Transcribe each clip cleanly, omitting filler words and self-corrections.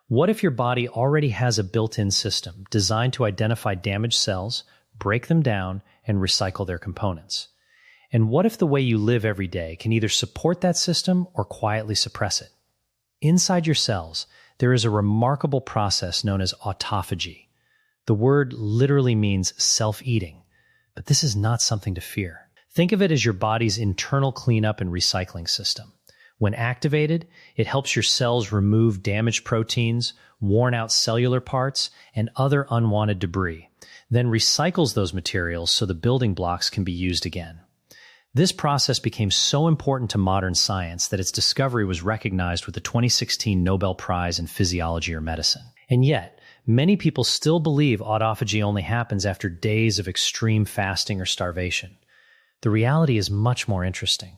What if your body already has a built-in system designed to identify damaged cells, break them down, and recycle their components? And what if the way you live every day can either support that system or quietly suppress it? Inside your cells, there is a remarkable process known as autophagy. The word literally means self-eating, but this is not something to fear. Think of it as your body's internal cleanup and recycling system. When activated, it helps your cells remove damaged proteins, worn-out cellular parts, and other unwanted debris, then recycles those materials so the building blocks can be used again. This process became so important to modern science that its discovery was recognized with the 2016 Nobel Prize in Physiology or Medicine. And yet, many people still believe autophagy only happens after days of extreme fasting or starvation. The reality is much more interesting.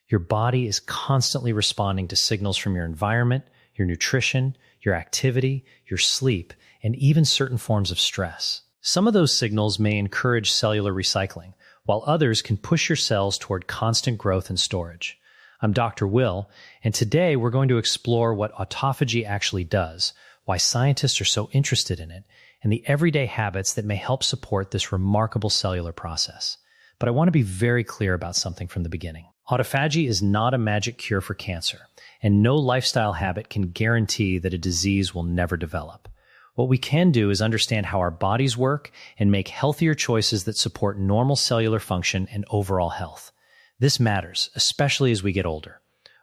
Your body is constantly responding to signals from your environment, your nutrition, your activity, your sleep, and even certain forms of stress. Some of those signals may encourage cellular recycling, while others can push your cells toward constant growth and storage. I'm Dr. Will, and today we're going to explore what autophagy actually does, why scientists are so interested in it, and the everyday habits that may help support this remarkable cellular process. But I want to be very clear about something from the beginning. Autophagy is not a magic cure for cancer, and no lifestyle habit can guarantee that a disease will never develop. What we can do is understand how our bodies work and make healthier choices that support normal cellular function and overall health. This matters, especially as we get older.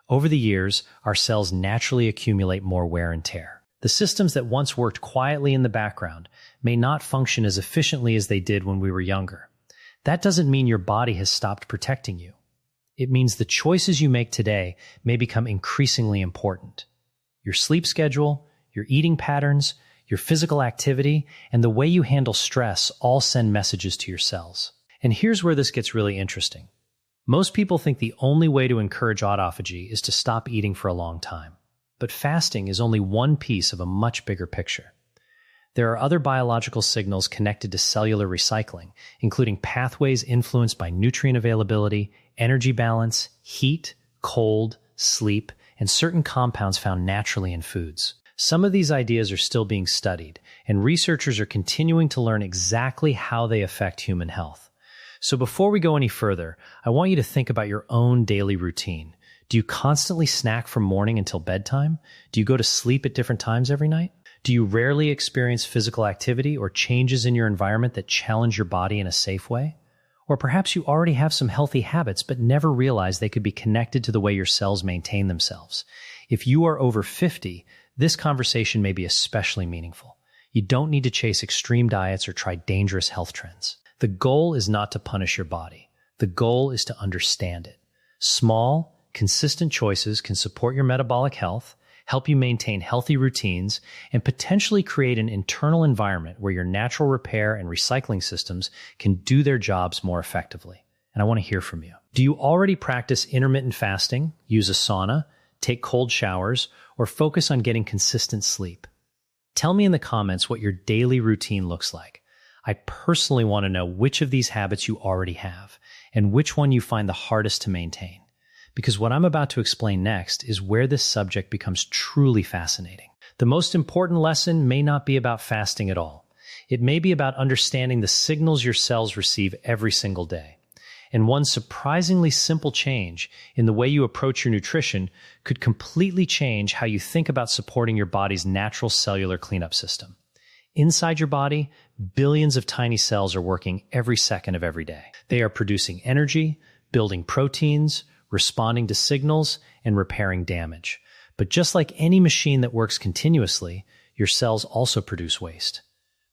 Over the years, our cells naturally accumulate more wear and tear. The systems that once worked quietly in the background may not function as efficiently as they did when we were younger. That doesn't mean your body has stopped protecting you. It means the choices you make today may become increasingly important. Your sleep schedule, your eating patterns, your physical activity, and the way you handle stress all send messages to your cells. And here's where this gets really interesting. Most people think the only way to encourage autophagy is to stop eating for a long time. But fasting is only one piece of a much bigger picture. There are other biological signals connected to cellular recycling, including pathways influenced by nutrient availability, energy balance, heat, cold, sleep, and certain compounds found naturally in foods. Some of these ideas are still being studied, and researchers are continuing to learn exactly how they affect human health. So before we go any further, I want you to think about your own daily routine. Do you constantly snack from morning until bedtime? Do you go to sleep at different times every night? Do you rarely experience physical activity or changes in your environment that challenge your body in a safe way? Or perhaps you already have some healthy habits but never realized they could be connected to the way your cells maintain themselves. If you are over 50, this conversation may be especially meaningful. You don't need to chase extreme diets or try dangerous health trends. The goal is not to punish your body. The goal is to understand it. Small, consistent choices can support your metabolic health, help you maintain healthy routines, and potentially create an internal environment where your natural repair and recycling systems can do their jobs more effectively. And I want to hear from you. Do you already practice intermittent fasting, use a sauna, take cold showers, or focus on getting consistent sleep? Tell me in the comments what your daily routine looks like. I personally want to know which of these habits you already have, and which one you find the hardest to maintain. Because what I'm about to explain next is where this subject becomes truly fascinating. The most important lesson may not be about fasting at all. It may be about understanding the signals your cells receive every single day. And one surprisingly simple change in the way you approach your nutrition could completely change how you think about supporting your body's natural cellular cleanup system. Inside your body, billions of tiny cells are working every second of every day. They are producing energy, building proteins, responding to signals, and repairing damage. But just like any machine that works continuously, your cells also produce waste.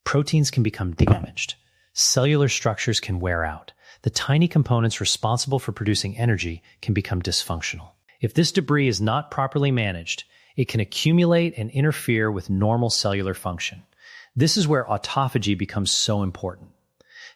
Proteins can become damaged. Cellular structures can wear out. The tiny components responsible for producing energy can become dysfunctional. If this debris is not properly managed, it can accumulate and interfere with normal cellular function. This is where autophagy becomes so important.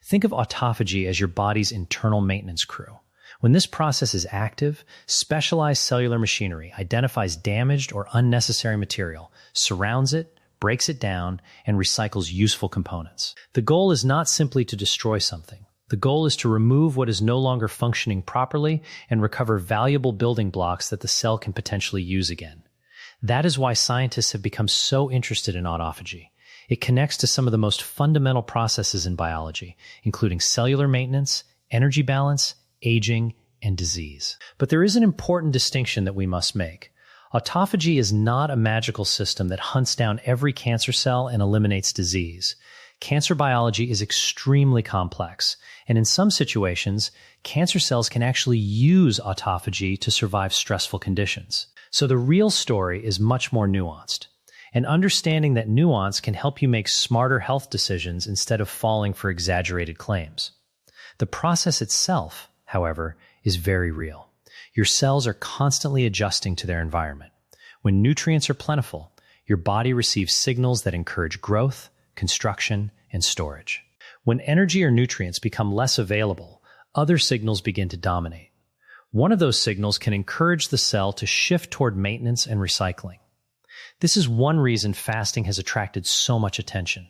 Think of autophagy as your body's internal maintenance crew. When this process is active, specialized cellular machinery identifies damaged or unnecessary material, surrounds it, breaks it down, and recycles useful components. The goal is not simply to destroy something. The goal is to remove what is no longer functioning properly and recover valuable building blocks that the cell can potentially use again. That is why scientists have become so interested in autophagy. It connects to some of the most fundamental processes in biology, including cellular maintenance, energy balance, aging, and disease. But there is an important distinction that we must make. Autophagy is not a magical system that hunts down every cancer cell and eliminates disease. Cancer biology is extremely complex, and in some situations, cancer cells can actually use autophagy to survive stressful conditions. So the real story is much more nuanced. And understanding that nuance can help you make smarter health decisions instead of falling for exaggerated claims. The process itself, however, is very real. Your cells are constantly adjusting to their environment. When nutrients are plentiful, your body receives signals that encourage growth, construction, and storage. When energy or nutrients become less available, other signals begin to dominate. One of those signals can encourage the cell to shift toward maintenance and recycling. This is one reason fasting has attracted so much attention.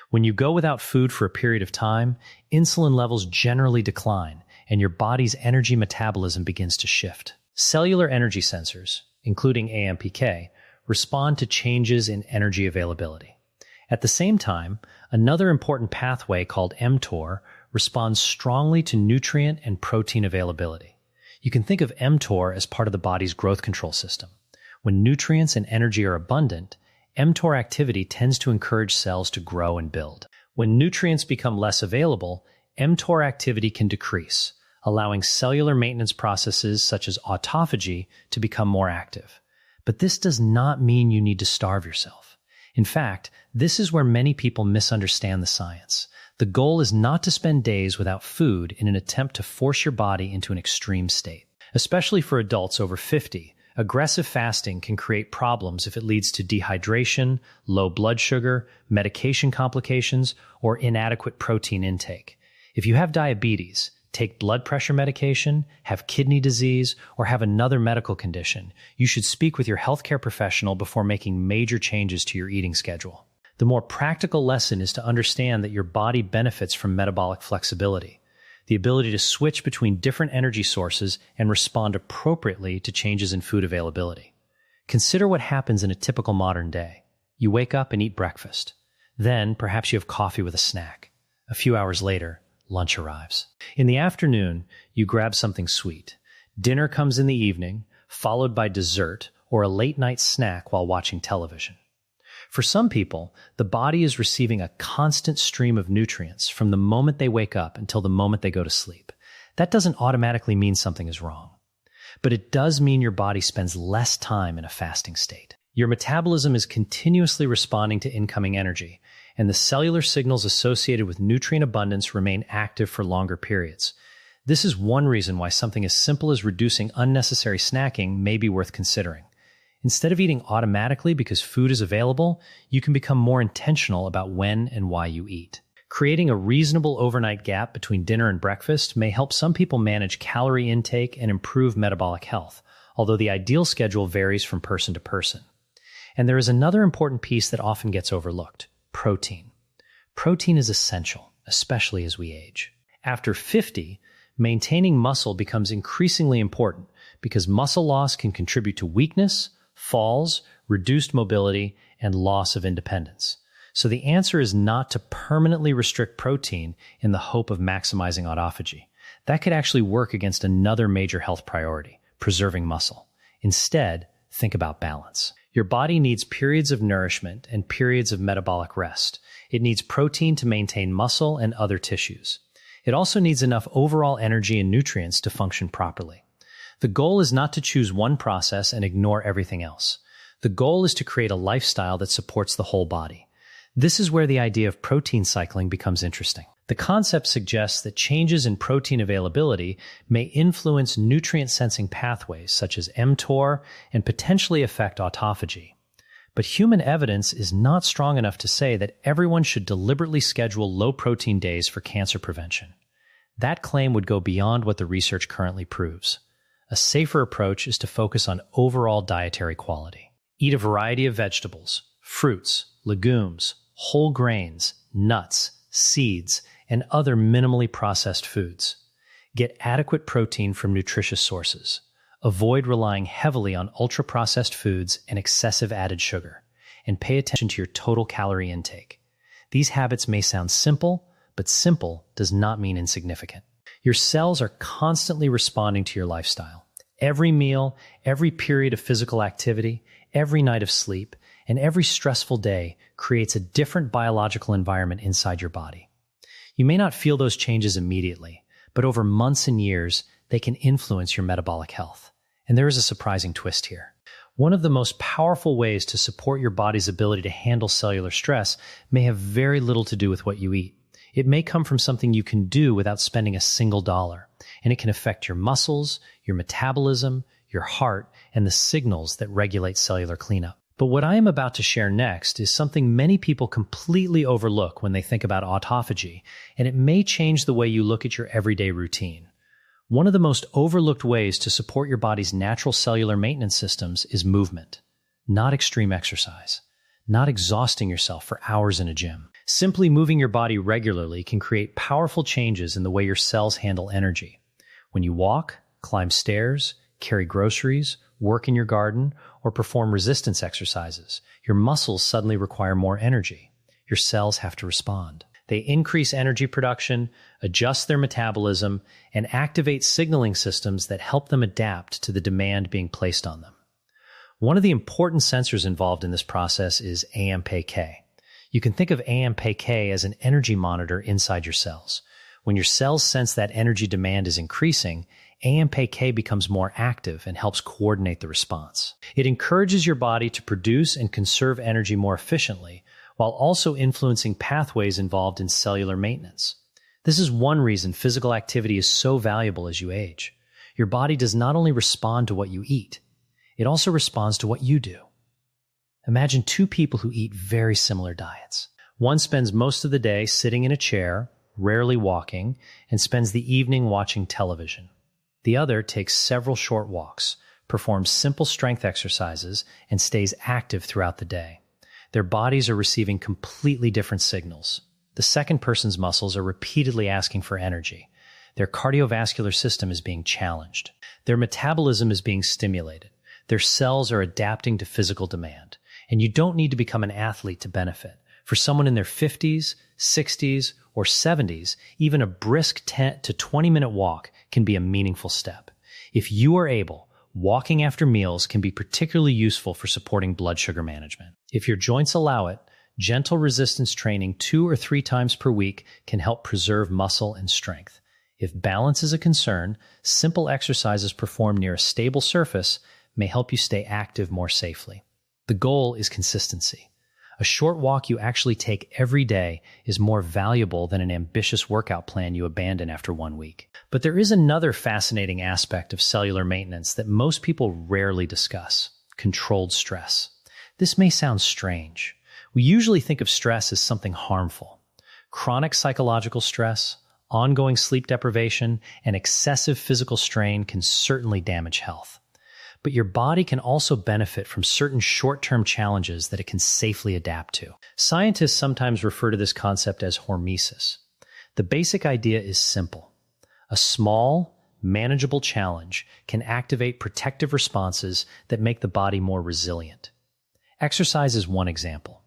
When you go without food for a period of time, insulin levels generally decline, and your body's energy metabolism begins to shift. Cellular energy sensors, including AMPK, respond to changes in energy availability. At the same time, another important pathway called mTOR responds strongly to nutrient and protein availability. You can think of mTOR as part of the body's growth control system. When nutrients and energy are abundant, mTOR activity tends to encourage cells to grow and build. When nutrients become less available, mTOR activity can decrease, allowing cellular maintenance processes such as autophagy to become more active. But this does not mean you need to starve yourself. In fact, this is where many people misunderstand the science. The goal is not to spend days without food in an attempt to force your body into an extreme state. Especially for adults over 50, aggressive fasting can create problems if it leads to dehydration, low blood sugar, medication complications, or inadequate protein intake. If you have diabetes, take blood pressure medication, have kidney disease, or have another medical condition, you should speak with your healthcare professional before making major changes to your eating schedule. The more practical lesson is to understand that your body benefits from metabolic flexibility, the ability to switch between different energy sources and respond appropriately to changes in food availability. Consider what happens in a typical modern day. You wake up and eat breakfast. Then, perhaps you have coffee with a snack. A few hours later, lunch arrives. In the afternoon, you grab something sweet. Dinner comes in the evening, followed by dessert or a late-night snack while watching television. For some people, the body is receiving a constant stream of nutrients from the moment they wake up until the moment they go to sleep. That doesn't automatically mean something is wrong. But it does mean your body spends less time in a fasting state. Your metabolism is continuously responding to incoming energy, and the cellular signals associated with nutrient abundance remain active for longer periods. This is one reason why something as simple as reducing unnecessary snacking may be worth considering. Instead of eating automatically because food is available, you can become more intentional about when and why you eat. Creating a reasonable overnight gap between dinner and breakfast may help some people manage calorie intake and improve metabolic health, although the ideal schedule varies from person to person. And there is another important piece that often gets overlooked: protein. Protein is essential, especially as we age. After 50, maintaining muscle becomes increasingly important because muscle loss can contribute to weakness, falls, reduced mobility, and loss of independence. So the answer is not to permanently restrict protein in the hope of maximizing autophagy. That could actually work against another major health priority, preserving muscle. Instead, think about balance. Your body needs periods of nourishment and periods of metabolic rest. It needs protein to maintain muscle and other tissues. It also needs enough overall energy and nutrients to function properly. The goal is not to choose one process and ignore everything else. The goal is to create a lifestyle that supports the whole body. This is where the idea of protein cycling becomes interesting. The concept suggests that changes in protein availability may influence nutrient-sensing pathways such as mTOR and potentially affect autophagy. But human evidence is not strong enough to say that everyone should deliberately schedule low-protein days for cancer prevention. That claim would go beyond what the research currently proves. A safer approach is to focus on overall dietary quality. Eat a variety of vegetables, fruits, legumes, whole grains, nuts, seeds, and other minimally processed foods. Get adequate protein from nutritious sources. Avoid relying heavily on ultra-processed foods and excessive added sugar, and pay attention to your total calorie intake. These habits may sound simple, but simple does not mean insignificant. Your cells are constantly responding to your lifestyle. Every meal, every period of physical activity, every night of sleep, and every stressful day creates a different biological environment inside your body. You may not feel those changes immediately, but over months and years, they can influence your metabolic health. And there is a surprising twist here. One of the most powerful ways to support your body's ability to handle cellular stress may have very little to do with what you eat. It may come from something you can do without spending a single dollar, and it can affect your muscles, your metabolism, your heart, and the signals that regulate cellular cleanup. But what I am about to share next is something many people completely overlook when they think about autophagy, and it may change the way you look at your everyday routine. One of the most overlooked ways to support your body's natural cellular maintenance systems is movement, not extreme exercise, not exhausting yourself for hours in a gym. Simply moving your body regularly can create powerful changes in the way your cells handle energy. When you walk, climb stairs, carry groceries, work in your garden, or perform resistance exercises, your muscles suddenly require more energy. Your cells have to respond. They increase energy production, adjust their metabolism, and activate signaling systems that help them adapt to the demand being placed on them. One of the important sensors involved in this process is AMPK. You can think of AMPK as an energy monitor inside your cells. When your cells sense that energy demand is increasing, AMPK becomes more active and helps coordinate the response. It encourages your body to produce and conserve energy more efficiently, while also influencing pathways involved in cellular maintenance. This is one reason physical activity is so valuable as you age. Your body does not only respond to what you eat, it also responds to what you do. Imagine two people who eat very similar diets. One spends most of the day sitting in a chair, rarely walking, and spends the evening watching television. The other takes several short walks, performs simple strength exercises, and stays active throughout the day. Their bodies are receiving completely different signals. The second person's muscles are repeatedly asking for energy. Their cardiovascular system is being challenged. Their metabolism is being stimulated. Their cells are adapting to physical demand. And you don't need to become an athlete to benefit. For someone in their 50s, 60s, or 70s, even a brisk 10 to 20-minute walk can be a meaningful step. If you are able, walking after meals can be particularly useful for supporting blood sugar management. If your joints allow it, gentle resistance training 2 or 3 times per week can help preserve muscle and strength. If balance is a concern, simple exercises performed near a stable surface may help you stay active more safely. The goal is consistency. A short walk you actually take every day is more valuable than an ambitious workout plan you abandon after 1 week. But there is another fascinating aspect of cellular maintenance that most people rarely discuss: controlled stress. This may sound strange. We usually think of stress as something harmful. Chronic psychological stress, ongoing sleep deprivation, and excessive physical strain can certainly damage health. But your body can also benefit from certain short-term challenges that it can safely adapt to. Scientists sometimes refer to this concept as hormesis. The basic idea is simple. A small, manageable challenge can activate protective responses that make the body more resilient. Exercise is one example.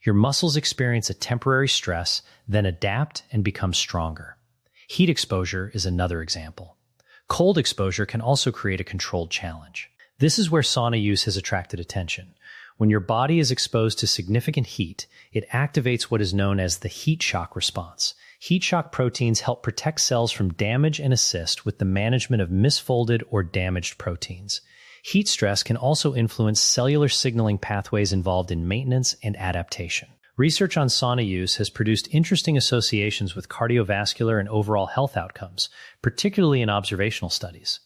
Your muscles experience a temporary stress, then adapt and become stronger. Heat exposure is another example. Cold exposure can also create a controlled challenge. This is where sauna use has attracted attention. When your body is exposed to significant heat, it activates what is known as the heat shock response. Heat shock proteins help protect cells from damage and assist with the management of misfolded or damaged proteins. Heat stress can also influence cellular signaling pathways involved in maintenance and adaptation. Research on sauna use has produced interesting associations with cardiovascular and overall health outcomes, particularly in observational studies.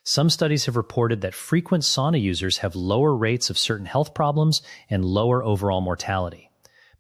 Some studies have reported that frequent sauna users have lower rates of certain health problems and lower overall mortality.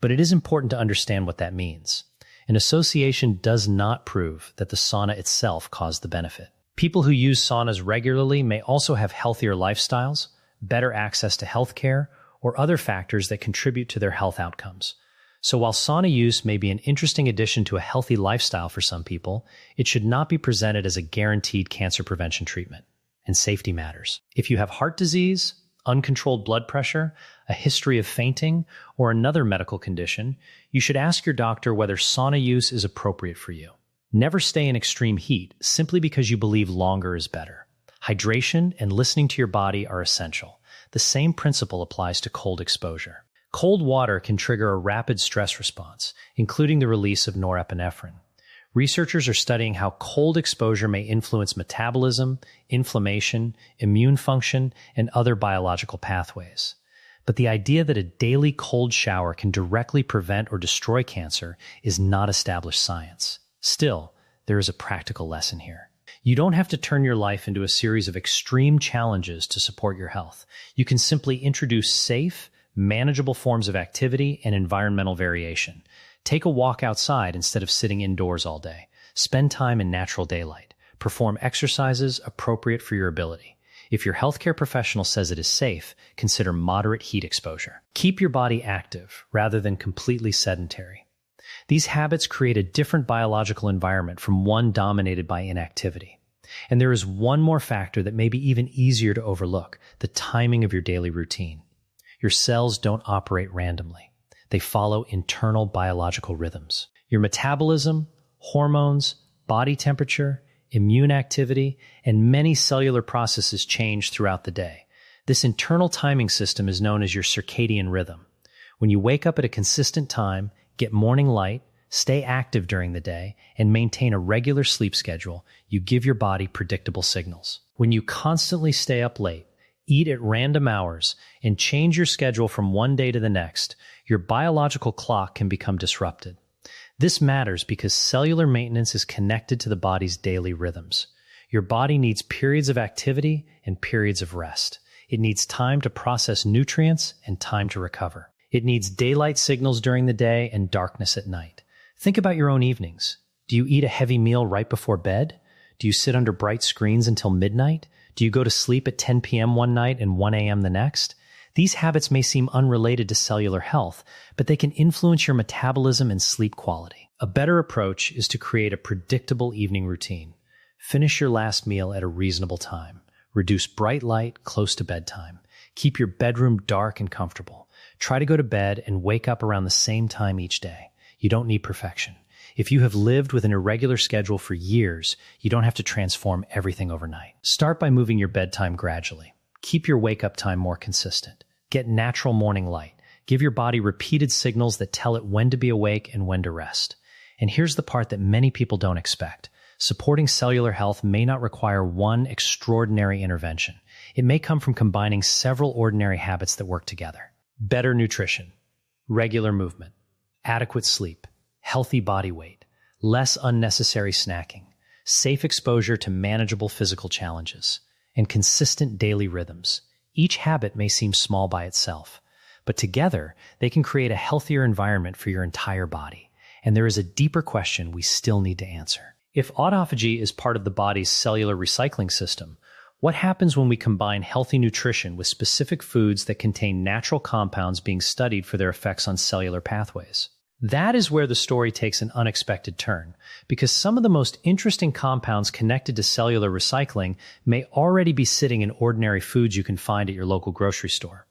But it is important to understand what that means. An association does not prove that the sauna itself caused the benefit. People who use saunas regularly may also have healthier lifestyles, better access to health care, or other factors that contribute to their health outcomes. So while sauna use may be an interesting addition to a healthy lifestyle for some people, it should not be presented as a guaranteed cancer prevention treatment. and safety matters. If you have heart disease, uncontrolled blood pressure, a history of fainting, or another medical condition, you should ask your doctor whether sauna use is appropriate for you. Never stay in extreme heat simply because you believe longer is better. Hydration and listening to your body are essential. The same principle applies to cold exposure. Cold water can trigger a rapid stress response, including the release of norepinephrine. Researchers are studying how cold exposure may influence metabolism, inflammation, immune function, and other biological pathways. But the idea that a daily cold shower can directly prevent or destroy cancer is not established science. Still, there is a practical lesson here. You don't have to turn your life into a series of extreme challenges to support your health. You can simply introduce safe, manageable forms of activity and environmental variation. Take a walk outside instead of sitting indoors all day. Spend time in natural daylight. Perform exercises appropriate for your ability. If your healthcare professional says it is safe, consider moderate heat exposure. Keep your body active rather than completely sedentary. These habits create a different biological environment from one dominated by inactivity. And there is one more factor that may be even easier to overlook: the timing of your daily routine. Your cells don't operate randomly. They follow internal biological rhythms. Your metabolism, hormones, body temperature, immune activity, and many cellular processes change throughout the day. This internal timing system is known as your circadian rhythm. When you wake up at a consistent time, get morning light, stay active during the day, and maintain a regular sleep schedule, you give your body predictable signals. When you constantly stay up late, eat at random hours, and change your schedule from one day to the next, your biological clock can become disrupted. This matters because cellular maintenance is connected to the body's daily rhythms. Your body needs periods of activity and periods of rest. It needs time to process nutrients and time to recover. It needs daylight signals during the day and darkness at night. Think about your own evenings. Do you eat a heavy meal right before bed? Do you sit under bright screens until midnight? Do you go to sleep at 10 p.m. one night and 1 a.m. the next? These habits may seem unrelated to cellular health, but they can influence your metabolism and sleep quality. A better approach is to create a predictable evening routine. Finish your last meal at a reasonable time. Reduce bright light close to bedtime. Keep your bedroom dark and comfortable. Try to go to bed and wake up around the same time each day. You don't need perfection. If you have lived with an irregular schedule for years, you don't have to transform everything overnight. Start by moving your bedtime gradually. Keep your wake-up time more consistent. Get natural morning light. Give your body repeated signals that tell it when to be awake and when to rest. And here's the part that many people don't expect. Supporting cellular health may not require one extraordinary intervention. It may come from combining several ordinary habits that work together. Better nutrition, regular movement, adequate sleep, healthy body weight, less unnecessary snacking, safe exposure to manageable physical challenges, and consistent daily rhythms. Each habit may seem small by itself, but together they can create a healthier environment for your entire body. And there is a deeper question we still need to answer. If autophagy is part of the body's cellular recycling system, what happens when we combine healthy nutrition with specific foods that contain natural compounds being studied for their effects on cellular pathways? That is where the story takes an unexpected turn, because some of the most interesting compounds connected to cellular recycling may already be sitting in ordinary foods you can find at your local grocery store.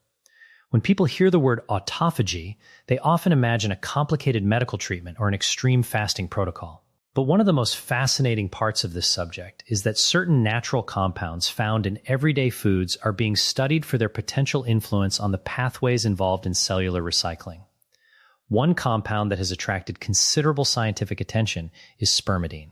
When people hear the word autophagy, they often imagine a complicated medical treatment or an extreme fasting protocol. But one of the most fascinating parts of this subject is that certain natural compounds found in everyday foods are being studied for their potential influence on the pathways involved in cellular recycling. One compound that has attracted considerable scientific attention is spermidine.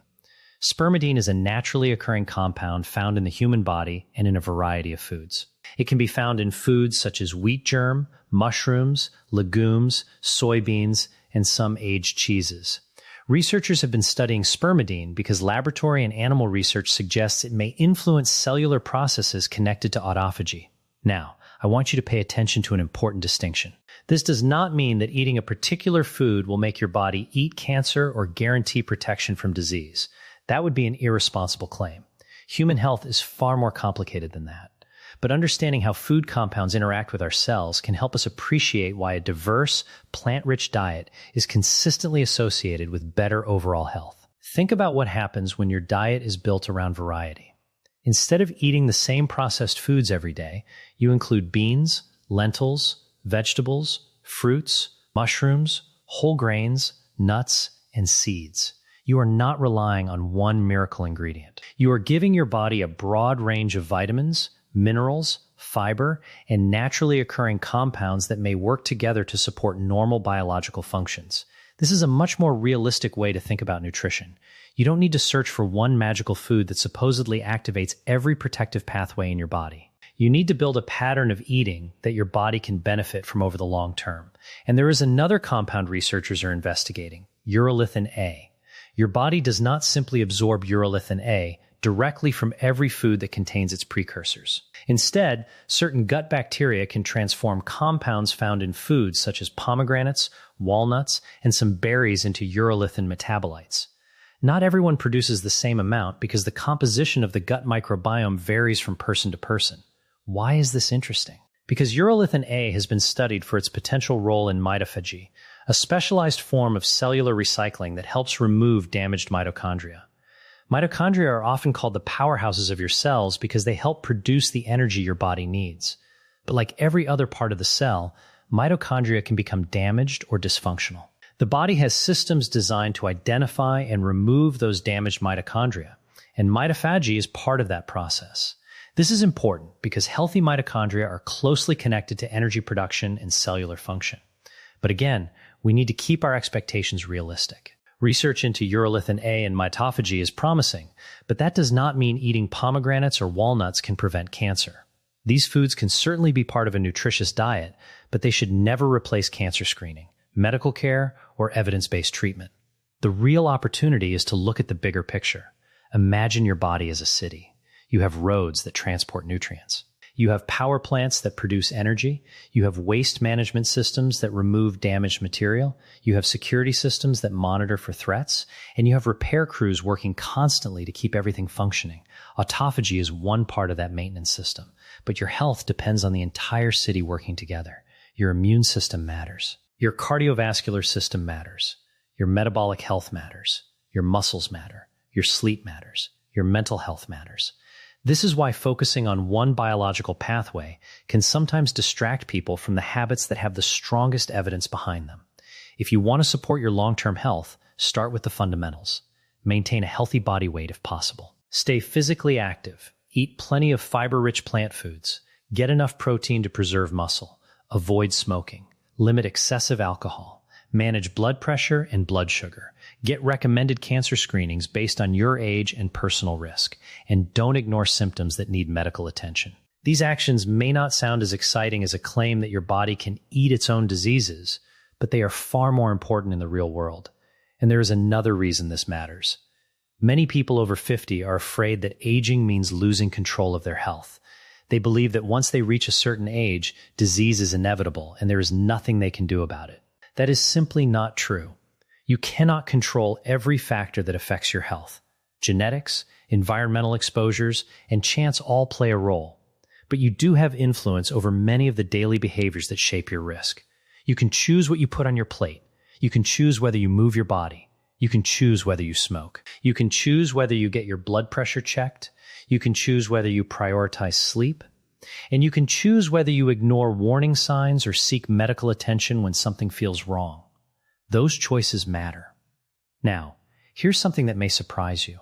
Spermidine is a naturally occurring compound found in the human body and in a variety of foods. It can be found in foods such as wheat germ, mushrooms, legumes, soybeans, and some aged cheeses. Researchers have been studying spermidine because laboratory and animal research suggests it may influence cellular processes connected to autophagy. Now, I want you to pay attention to an important distinction. This does not mean that eating a particular food will make your body eat cancer or guarantee protection from disease. That would be an irresponsible claim. Human health is far more complicated than that. But understanding how food compounds interact with our cells can help us appreciate why a diverse, plant-rich diet is consistently associated with better overall health. Think about what happens when your diet is built around variety. Instead of eating the same processed foods every day, you include beans, lentils, vegetables, fruits, mushrooms, whole grains, nuts, and seeds. You are not relying on one miracle ingredient. You are giving your body a broad range of vitamins, minerals, fiber, and naturally occurring compounds that may work together to support normal biological functions. This is a much more realistic way to think about nutrition. You don't need to search for one magical food that supposedly activates every protective pathway in your body. You need to build a pattern of eating that your body can benefit from over the long term. And there is another compound researchers are investigating, urolithin A. Your body does not simply absorb urolithin A directly from every food that contains its precursors. Instead, certain gut bacteria can transform compounds found in foods such as pomegranates, walnuts, and some berries into urolithin metabolites. Not everyone produces the same amount because the composition of the gut microbiome varies from person to person. Why is this interesting? Because urolithin A has been studied for its potential role in autophagy, a specialized form of cellular recycling that helps remove damaged mitochondria. Mitochondria are often called the powerhouses of your cells because they help produce the energy your body needs. But like every other part of the cell, mitochondria can become damaged or dysfunctional. The body has systems designed to identify and remove those damaged mitochondria, and autophagy is part of that process. This is important because healthy mitochondria are closely connected to energy production and cellular function. But again, we need to keep our expectations realistic. Research into urolithin A and autophagy is promising, but that does not mean eating pomegranates or walnuts can prevent cancer. These foods can certainly be part of a nutritious diet, but they should never replace cancer screening, medical care, or evidence-based treatment. The real opportunity is to look at the bigger picture. Imagine your body as a city. You have roads that transport nutrients. You have power plants that produce energy. You have waste management systems that remove damaged material. You have security systems that monitor for threats. And you have repair crews working constantly to keep everything functioning. Autophagy is one part of that maintenance system. But your health depends on the entire city working together. Your immune system matters. Your cardiovascular system matters. Your metabolic health matters. Your muscles matter. Your sleep matters. Your mental health matters. This is why focusing on one biological pathway can sometimes distract people from the habits that have the strongest evidence behind them. If you want to support your long-term health, start with the fundamentals. Maintain a healthy body weight if possible. Stay physically active. Eat plenty of fiber-rich plant foods. Get enough protein to preserve muscle. Avoid smoking. Limit excessive alcohol. Manage blood pressure and blood sugar. Get recommended cancer screenings based on your age and personal risk. And don't ignore symptoms that need medical attention. These actions may not sound as exciting as a claim that your body can eat its own diseases, but they are far more important in the real world. And there is another reason this matters. Many people over 50 are afraid that aging means losing control of their health. They believe that once they reach a certain age, disease is inevitable and there is nothing they can do about it. That is simply not true. You cannot control every factor that affects your health. Genetics, environmental exposures, and chance all play a role. But you do have influence over many of the daily behaviors that shape your risk. You can choose what you put on your plate. You can choose whether you move your body. You can choose whether you smoke. You can choose whether you get your blood pressure checked. You can choose whether you prioritize sleep. And you can choose whether you ignore warning signs or seek medical attention when something feels wrong. Those choices matter. Now, here's something that may surprise you.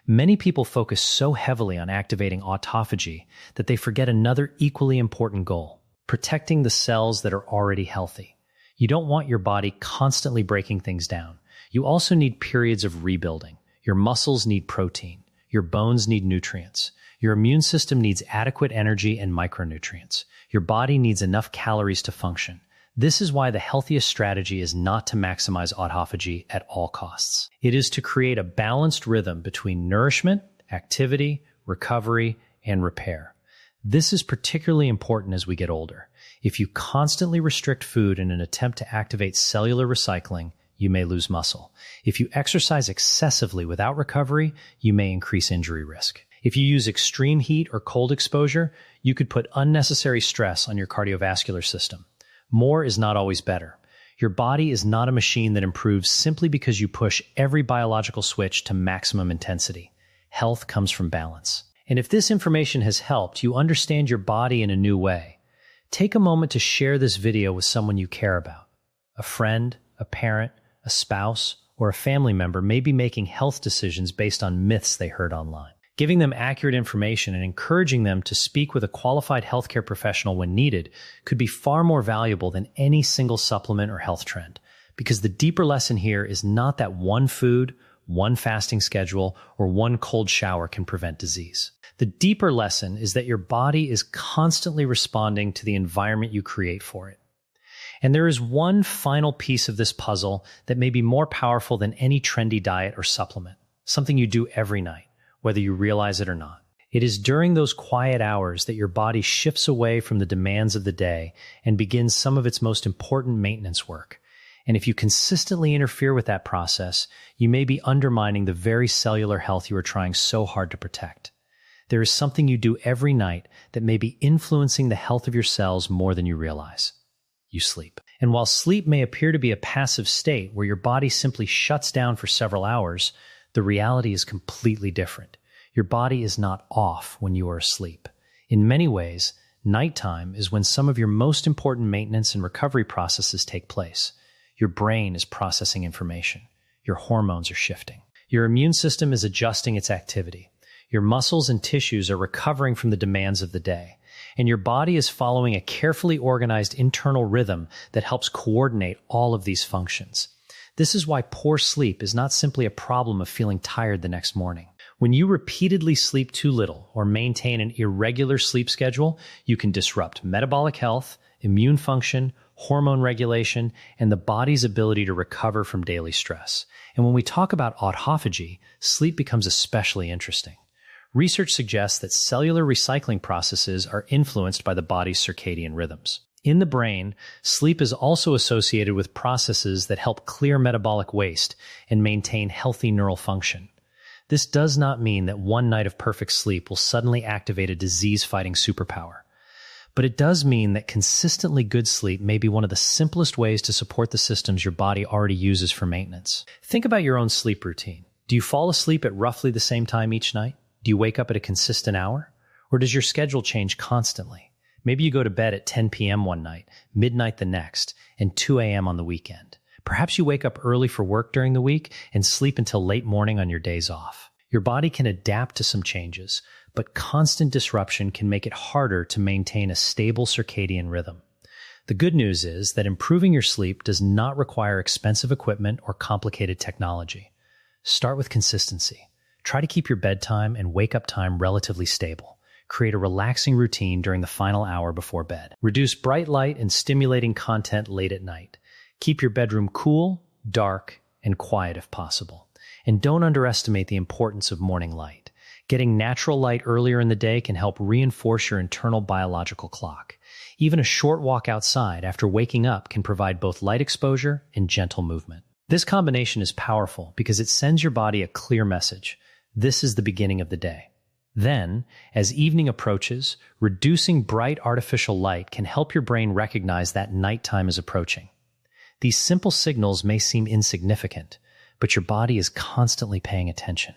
Many people focus so heavily on activating autophagy that they forget another equally important goal: protecting the cells that are already healthy. You don't want your body constantly breaking things down. You also need periods of rebuilding. Your muscles need protein. Your bones need nutrients. Your immune system needs adequate energy and micronutrients. Your body needs enough calories to function. This is why the healthiest strategy is not to maximize autophagy at all costs. It is to create a balanced rhythm between nourishment, activity, recovery, and repair. This is particularly important as we get older. If you constantly restrict food in an attempt to activate cellular recycling, you may lose muscle. If you exercise excessively without recovery, you may increase injury risk. If you use extreme heat or cold exposure, you could put unnecessary stress on your cardiovascular system. More is not always better. Your body is not a machine that improves simply because you push every biological switch to maximum intensity. Health comes from balance. And if this information has helped you understand your body in a new way, take a moment to share this video with someone you care about. A friend, a parent, a spouse, or a family member may be making health decisions based on myths they heard online. Giving them accurate information and encouraging them to speak with a qualified healthcare professional when needed could be far more valuable than any single supplement or health trend, because the deeper lesson here is not that one food, one fasting schedule, or one cold shower can prevent disease. The deeper lesson is that your body is constantly responding to the environment you create for it. And there is one final piece of this puzzle that may be more powerful than any trendy diet or supplement, something you do every night, whether you realize it or not. It is during those quiet hours that your body shifts away from the demands of the day and begins some of its most important maintenance work. And if you consistently interfere with that process, you may be undermining the very cellular health you are trying so hard to protect. There is something you do every night that may be influencing the health of your cells more than you realize. You sleep. And while sleep may appear to be a passive state where your body simply shuts down for several hours, the reality is completely different. Your body is not off when you are asleep. In many ways, nighttime is when some of your most important maintenance and recovery processes take place. Your brain is processing information. Your hormones are shifting. Your immune system is adjusting its activity. Your muscles and tissues are recovering from the demands of the day. And your body is following a carefully organized internal rhythm that helps coordinate all of these functions. This is why poor sleep is not simply a problem of feeling tired the next morning. When you repeatedly sleep too little or maintain an irregular sleep schedule, you can disrupt metabolic health, immune function, hormone regulation, and the body's ability to recover from daily stress. And when we talk about autophagy, sleep becomes especially interesting. Research suggests that cellular recycling processes are influenced by the body's circadian rhythms. In the brain, sleep is also associated with processes that help clear metabolic waste and maintain healthy neural function. This does not mean that one night of perfect sleep will suddenly activate a disease-fighting superpower. But it does mean that consistently good sleep may be one of the simplest ways to support the systems your body already uses for maintenance. Think about your own sleep routine. Do you fall asleep at roughly the same time each night? Do you wake up at a consistent hour? Or does your schedule change constantly? Maybe you go to bed at 10 p.m. one night, midnight the next, and 2 a.m. on the weekend. Perhaps you wake up early for work during the week and sleep until late morning on your days off. Your body can adapt to some changes, but constant disruption can make it harder to maintain a stable circadian rhythm. The good news is that improving your sleep does not require expensive equipment or complicated technology. Start with consistency. Try to keep your bedtime and wake-up time relatively stable. Create a relaxing routine during the final hour before bed. Reduce bright light and stimulating content late at night. Keep your bedroom cool, dark, and quiet if possible. And don't underestimate the importance of morning light. Getting natural light earlier in the day can help reinforce your internal biological clock. Even a short walk outside after waking up can provide both light exposure and gentle movement. This combination is powerful because it sends your body a clear message. This is the beginning of the day. Then, as evening approaches, reducing bright artificial light can help your brain recognize that nighttime is approaching. These simple signals may seem insignificant, but your body is constantly paying attention.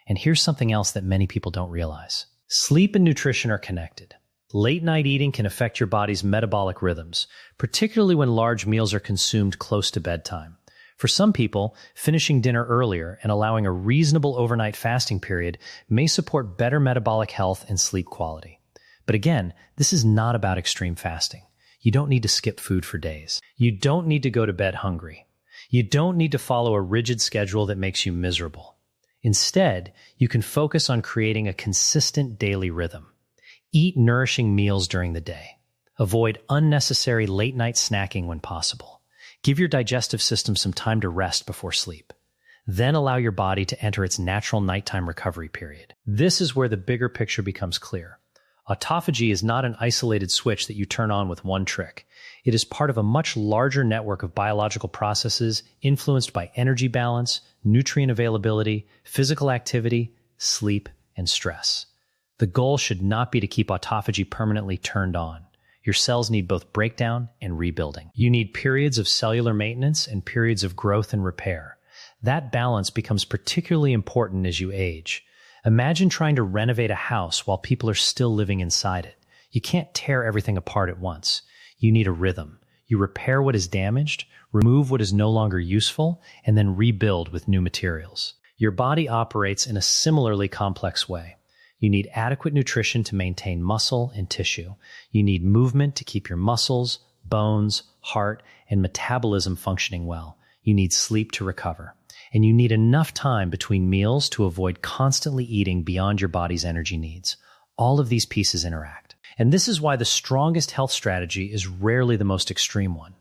And here's something else that many people don't realize. Sleep and nutrition are connected. Late night eating can affect your body's metabolic rhythms, particularly when large meals are consumed close to bedtime. For some people, finishing dinner earlier and allowing a reasonable overnight fasting period may support better metabolic health and sleep quality. But again, this is not about extreme fasting. You don't need to skip food for days. You don't need to go to bed hungry. You don't need to follow a rigid schedule that makes you miserable. Instead, you can focus on creating a consistent daily rhythm. Eat nourishing meals during the day. Avoid unnecessary late-night snacking when possible. Give your digestive system some time to rest before sleep. Then allow your body to enter its natural nighttime recovery period. This is where the bigger picture becomes clear. Autophagy is not an isolated switch that you turn on with one trick. It is part of a much larger network of biological processes influenced by energy balance, nutrient availability, physical activity, sleep, and stress. The goal should not be to keep autophagy permanently turned on. Your cells need both breakdown and rebuilding. You need periods of cellular maintenance and periods of growth and repair. That balance becomes particularly important as you age. Imagine trying to renovate a house while people are still living inside it. You can't tear everything apart at once. You need a rhythm. You repair what is damaged, remove what is no longer useful, and then rebuild with new materials. Your body operates in a similarly complex way. You need adequate nutrition to maintain muscle and tissue. You need movement to keep your muscles, bones, heart, and metabolism functioning well. You need sleep to recover. And you need enough time between meals to avoid constantly eating beyond your body's energy needs. All of these pieces interact. And this is why the strongest health strategy is rarely the most extreme one.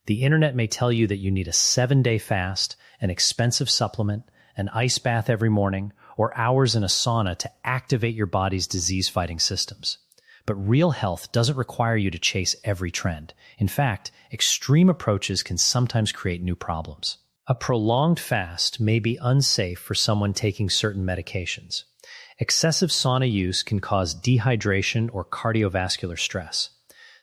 The internet may tell you that you need a 7-day fast, an expensive supplement, an ice bath every morning, or hours in a sauna to activate your body's disease-fighting systems. But real health doesn't require you to chase every trend. In fact, extreme approaches can sometimes create new problems. A prolonged fast may be unsafe for someone taking certain medications. Excessive sauna use can cause dehydration or cardiovascular stress.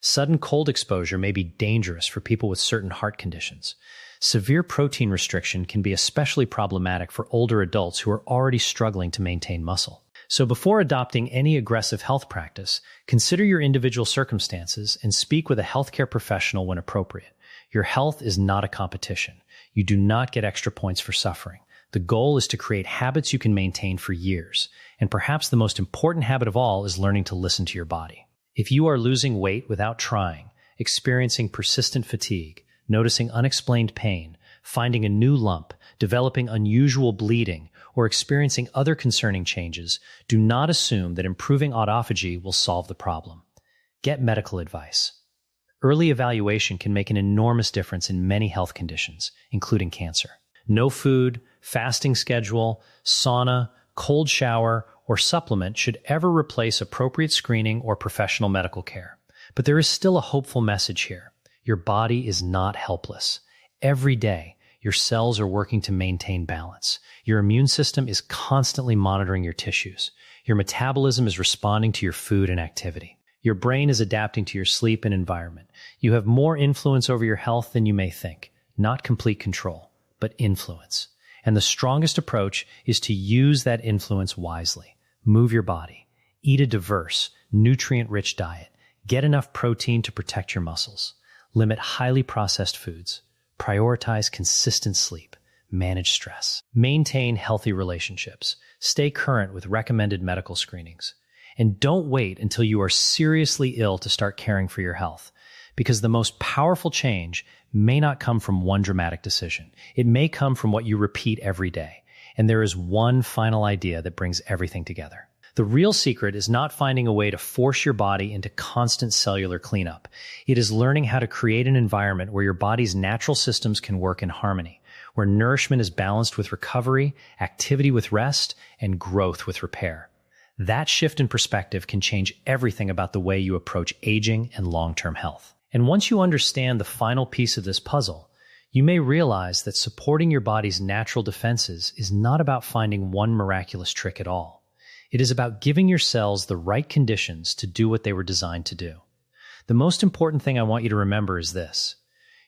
Sudden cold exposure may be dangerous for people with certain heart conditions. Severe protein restriction can be especially problematic for older adults who are already struggling to maintain muscle. So before adopting any aggressive health practice, consider your individual circumstances and speak with a healthcare professional when appropriate. Your health is not a competition. You do not get extra points for suffering. The goal is to create habits you can maintain for years. And perhaps the most important habit of all is learning to listen to your body. If you are losing weight without trying, experiencing persistent fatigue, noticing unexplained pain, finding a new lump, developing unusual bleeding, or experiencing other concerning changes, do not assume that improving autophagy will solve the problem. Get medical advice. Early evaluation can make an enormous difference in many health conditions, including cancer. No food, fasting schedule, sauna, cold shower, or supplement should ever replace appropriate screening or professional medical care. But there is still a hopeful message here. Your body is not helpless. Every day, your cells are working to maintain balance. Your immune system is constantly monitoring your tissues. Your metabolism is responding to your food and activity. Your brain is adapting to your sleep and environment. You have more influence over your health than you may think. Not complete control, but influence. And the strongest approach is to use that influence wisely. Move your body. Eat a diverse, nutrient-rich diet. Get enough protein to protect your muscles. Limit highly processed foods. Prioritize consistent sleep. Manage stress. Maintain healthy relationships. Stay current with recommended medical screenings. And don't wait until you are seriously ill to start caring for your health, because the most powerful change may not come from one dramatic decision. It may come from what you repeat every day. And there is one final idea that brings everything together. The real secret is not finding a way to force your body into constant cellular cleanup. It is learning how to create an environment where your body's natural systems can work in harmony, where nourishment is balanced with recovery, activity with rest, and growth with repair. That shift in perspective can change everything about the way you approach aging and long-term health. And once you understand the final piece of this puzzle, you may realize that supporting your body's natural defenses is not about finding one miraculous trick at all. It is about giving your cells the right conditions to do what they were designed to do. The most important thing I want you to remember is this.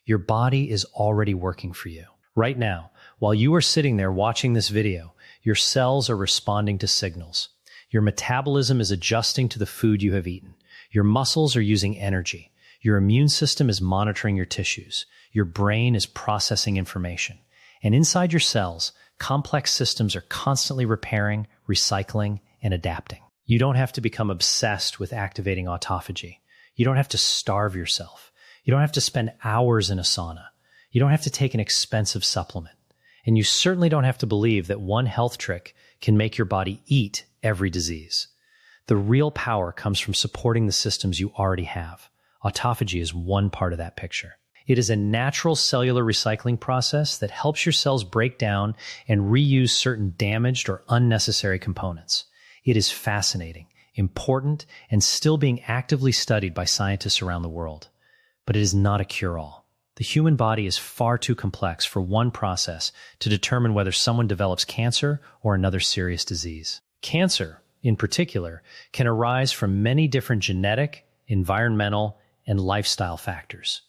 Your body is already working for you. Right now, while you are sitting there watching this video, your cells are responding to signals. Your metabolism is adjusting to the food you have eaten. Your muscles are using energy. Your immune system is monitoring your tissues. Your brain is processing information. And inside your cells, complex systems are constantly repairing, recycling, and adapting. You don't have to become obsessed with activating autophagy. You don't have to starve yourself. You don't have to spend hours in a sauna. You don't have to take an expensive supplement. And you certainly don't have to believe that one health trick can make your body eat every disease. The real power comes from supporting the systems you already have. Autophagy is one part of that picture. It is a natural cellular recycling process that helps your cells break down and reuse certain damaged or unnecessary components. It is fascinating, important, and still being actively studied by scientists around the world. But it is not a cure-all. The human body is far too complex for one process to determine whether someone develops cancer or another serious disease. Cancer, in particular, can arise from many different genetic, environmental, and lifestyle factors.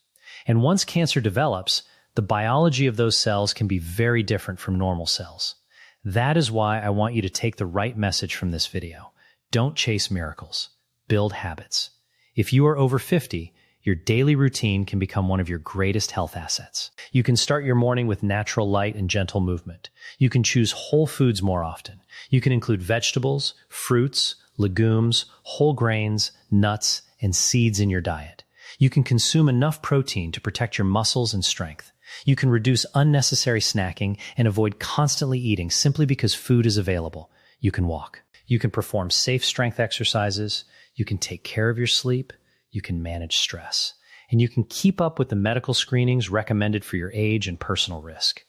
And once cancer develops, the biology of those cells can be very different from normal cells. That is why I want you to take the right message from this video. Don't chase miracles. Build habits. If you are over 50, your daily routine can become one of your greatest health assets. You can start your morning with natural light and gentle movement. You can choose whole foods more often. You can include vegetables, fruits, legumes, whole grains, nuts, and seeds in your diet. You can consume enough protein to protect your muscles and strength. You can reduce unnecessary snacking and avoid constantly eating simply because food is available. You can walk. You can perform safe strength exercises. You can take care of your sleep. You can manage stress. And you can keep up with the medical screenings recommended for your age and personal risk.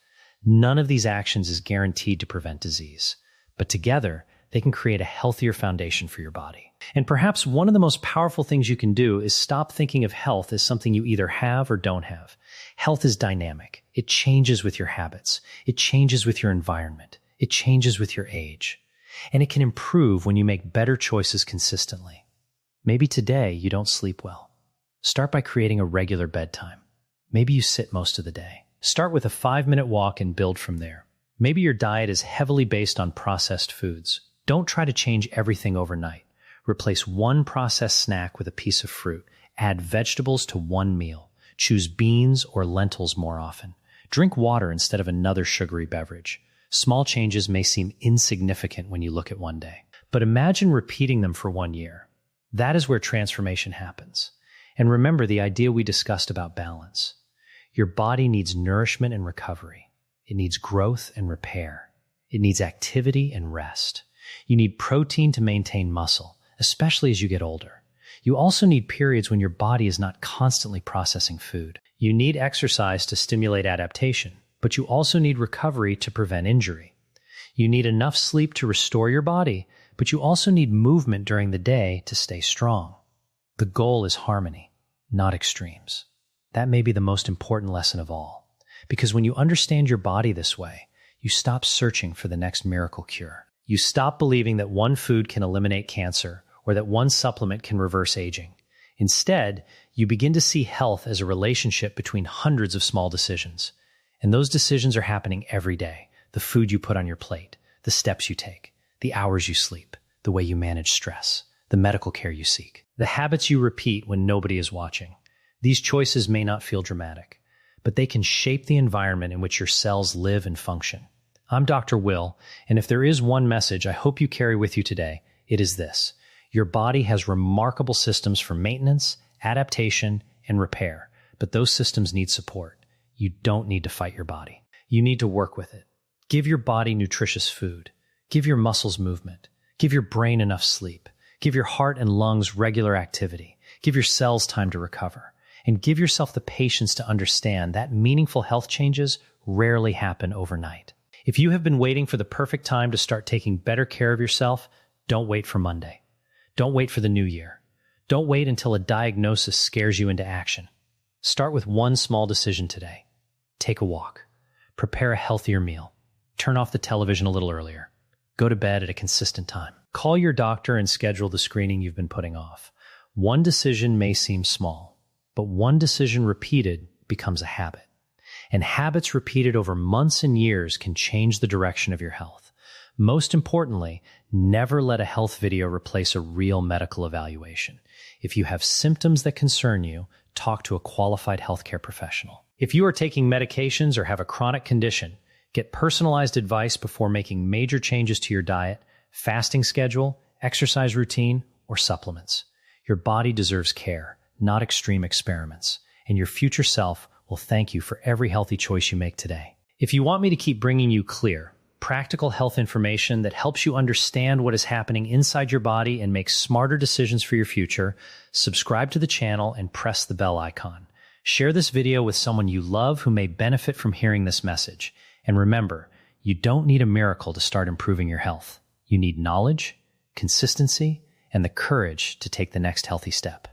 None of these actions is guaranteed to prevent disease, but together, they can create a healthier foundation for your body. And perhaps one of the most powerful things you can do is stop thinking of health as something you either have or don't have. Health is dynamic. It changes with your habits. It changes with your environment. It changes with your age. And it can improve when you make better choices consistently. Maybe today you don't sleep well. Start by creating a regular bedtime. Maybe you sit most of the day. Start with a 5-minute walk and build from there. Maybe your diet is heavily based on processed foods. Don't try to change everything overnight. Replace one processed snack with a piece of fruit. Add vegetables to one meal. Choose beans or lentils more often. Drink water instead of another sugary beverage. Small changes may seem insignificant when you look at one day, but imagine repeating them for 1 year. That is where transformation happens. And remember the idea we discussed about balance. Your body needs nourishment and recovery. It needs growth and repair. It needs activity and rest. You need protein to maintain muscle, especially as you get older. You also need periods when your body is not constantly processing food. You need exercise to stimulate adaptation, but you also need recovery to prevent injury. You need enough sleep to restore your body, but you also need movement during the day to stay strong. The goal is harmony, not extremes. That may be the most important lesson of all, because when you understand your body this way, you stop searching for the next miracle cure. You stop believing that one food can eliminate cancer or that one supplement can reverse aging. Instead, you begin to see health as a relationship between hundreds of small decisions. And those decisions are happening every day. The food you put on your plate, the steps you take, the hours you sleep, the way you manage stress, the medical care you seek, the habits you repeat when nobody is watching. These choices may not feel dramatic, but they can shape the environment in which your cells live and function. I'm Dr. Will, and if there is one message I hope you carry with you today, it is this. Your body has remarkable systems for maintenance, adaptation, and repair, but those systems need support. You don't need to fight your body. You need to work with it. Give your body nutritious food. Give your muscles movement. Give your brain enough sleep. Give your heart and lungs regular activity. Give your cells time to recover. And give yourself the patience to understand that meaningful health changes rarely happen overnight. If you have been waiting for the perfect time to start taking better care of yourself, don't wait for Monday. Don't wait for the new year. Don't wait until a diagnosis scares you into action. Start with one small decision today. Take a walk. Prepare a healthier meal. Turn off the television a little earlier. Go to bed at a consistent time. Call your doctor and schedule the screening you've been putting off. One decision may seem small, but one decision repeated becomes a habit. And habits repeated over months and years can change the direction of your health. Most importantly, never let a health video replace a real medical evaluation. If you have symptoms that concern you, talk to a qualified healthcare professional. If you are taking medications or have a chronic condition, get personalized advice before making major changes to your diet, fasting schedule, exercise routine, or supplements. Your body deserves care, not extreme experiments, and your future self will thank you for every healthy choice you make today. If you want me to keep bringing you clear, practical health information that helps you understand what is happening inside your body and make smarter decisions for your future, subscribe to the channel and press the bell icon. Share this video with someone you love who may benefit from hearing this message. And remember, you don't need a miracle to start improving your health. You need knowledge, consistency, and the courage to take the next healthy step.